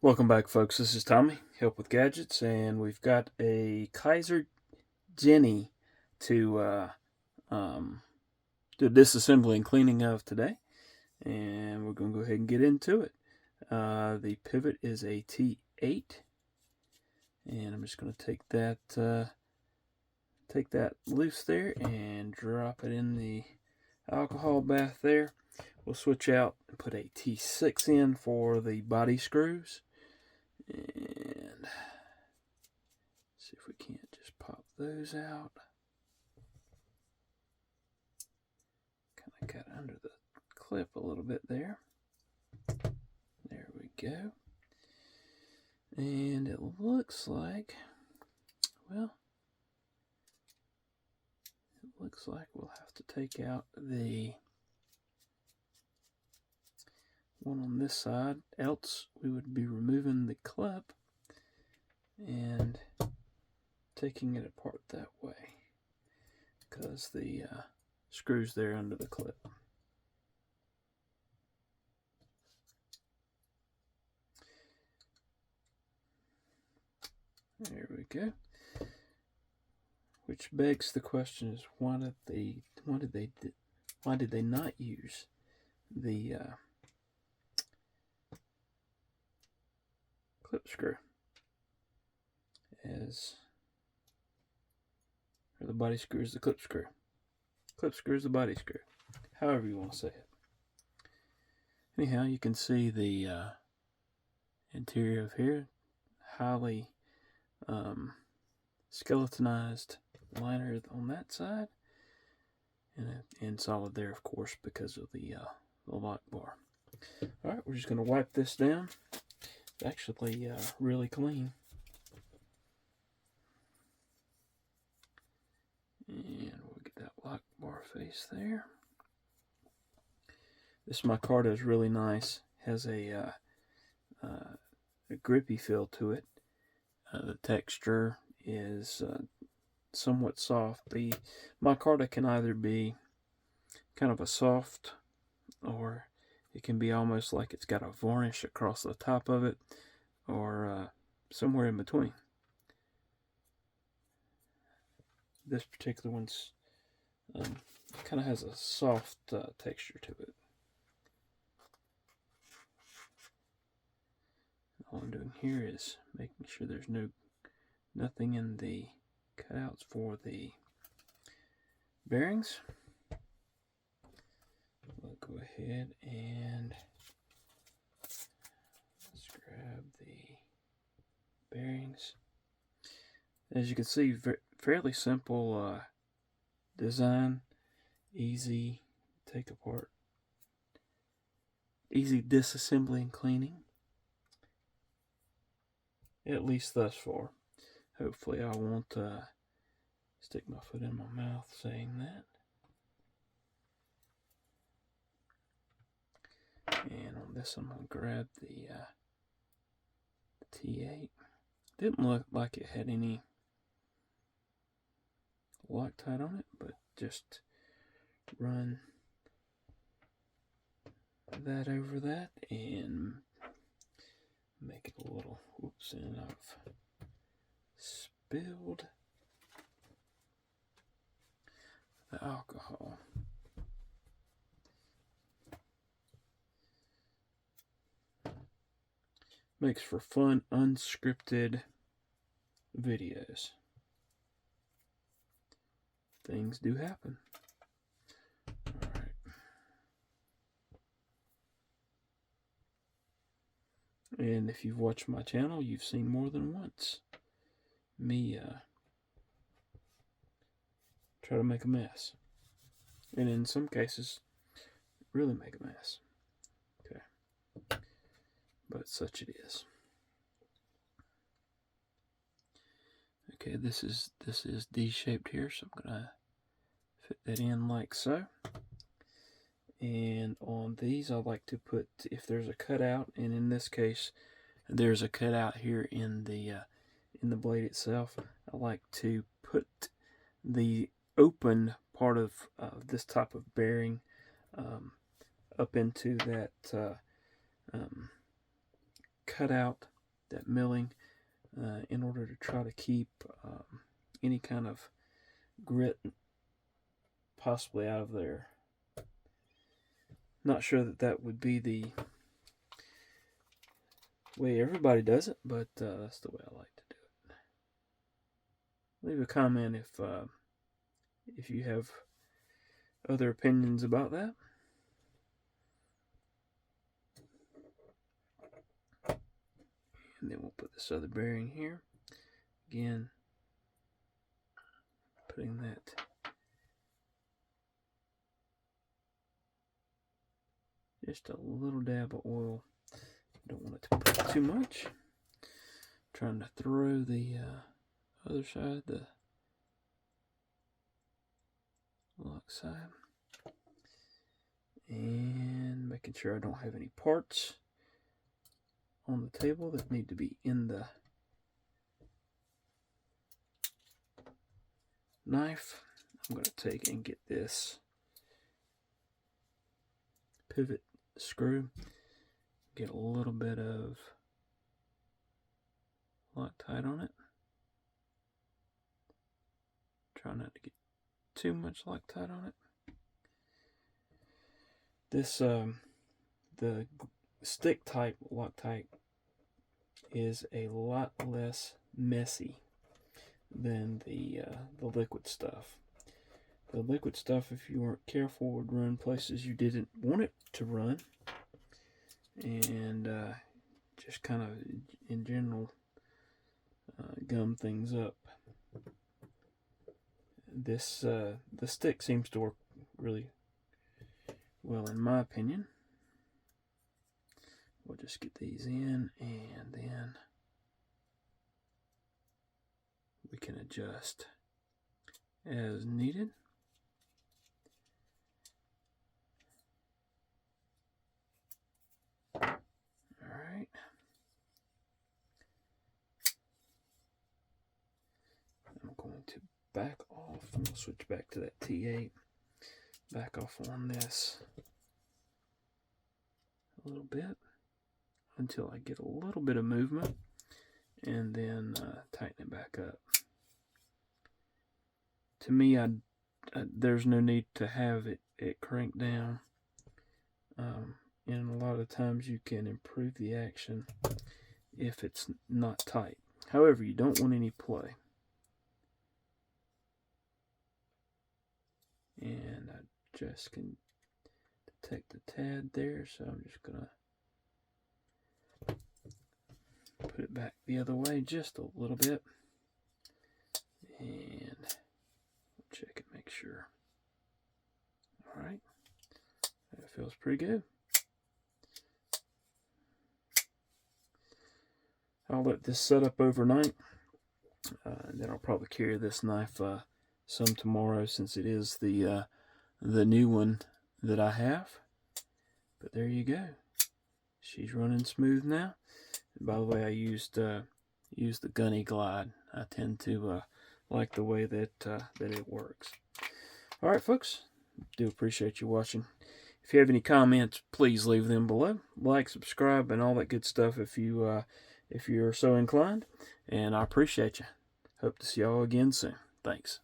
Welcome back, folks. This is Tommy, Help with Gadgets, and we've got a Kizer Genie to do disassembly and cleaning of today, and we're going to go ahead and get into it. The pivot is a T8, and I'm just going to take that loose there and drop it in the alcohol bath there. We'll switch out and put a T6 in for the body screws. And see if we can't just pop those out. Kind of got under the clip a little bit there. There we go. And it looks like, well, we'll have to take out the one on this side, else we would be removing the clip and taking it apart that way because the screws there under the clip. There we go. Which begs the question is why did they not use the clip screw or the body screw is the clip screw. Clip screw is the body screw. However you want to say it. Anyhow, you can see the interior of here, highly skeletonized liner on that side, and solid there, of course, because of the lock bar. All right, we're just going to wipe this down. It's actually really clean. And we'll get that lock bar face there. This micarta is really nice. Has a grippy feel to it. The texture is somewhat soft. The micarta can either be kind of a soft, or it can be almost like it's got a varnish across the top of it, or somewhere in between. This particular one's kind of has a soft texture to it. All I'm doing here is making sure there's nothing in the cutouts for the bearings. We'll go ahead and let's grab the bearings. As you can see, fairly simple design, easy take apart, easy disassembly and cleaning, at least thus far. Hopefully I won't stick my foot in my mouth saying that. And on this I'm going to grab the T8. Didn't look like it had any Loctite on it, but just run that over that and make it a little, whoops, and I've spilled the alcohol. Makes for fun, unscripted videos. Things do happen. Alright. And if you've watched my channel, you've seen more than once me try to make a mess. And in some cases, really make a mess. Okay. But such it is. Okay, this is D-shaped here, so I'm gonna fit that in like so. And on these, I like to put, if there's a cutout, and in this case, there's a cutout here in the blade itself, I like to put the open part of this type of bearing up into that cutout that milling in order to try to keep any kind of grit possibly out of there. Not sure that would be the way everybody does it, but that's the way I like to do it. Leave a comment if you have other opinions about that. And then we'll put this other bearing here. Again, putting that just a little dab of oil. Don't want it to put too much. Trying to throw the other side, the lock side, and making sure I don't have any parts on the table that need to be in the knife. I'm going to take and get this pivot screw, get a little bit of Loctite on it. Try not to get too much Loctite on it. This the stick type Loctite is a lot less messy than the liquid stuff. The liquid stuff, if you weren't careful, would run places you didn't want it to run, and just kind of in general gum things up. This the stick seems to work really well, in my opinion. We'll just get these in, and then we can adjust as needed. Alright. I'm going to back off. I'm going to switch back to that T8. Back off on this a little bit until I get a little bit of movement, and then tighten it back up. To me, there's no need to have it cranked down. And a lot of times you can improve the action if it's not tight. However, you don't want any play. And I just can detect the tad there, so I'm just gonna put it back the other way just a little bit, and check it, make sure. Alright, that feels pretty good. I'll let this set up overnight, and then I'll probably carry this knife some tomorrow, since it is the new one that I have. But there you go. She's running smooth now. And by the way, I used the Gunny Glide. I tend to like the way that it works. All right, folks. Do appreciate you watching. If you have any comments, please leave them below. Like, subscribe, and all that good stuff if you're so inclined. And I appreciate you. Hope to see y'all again soon. Thanks.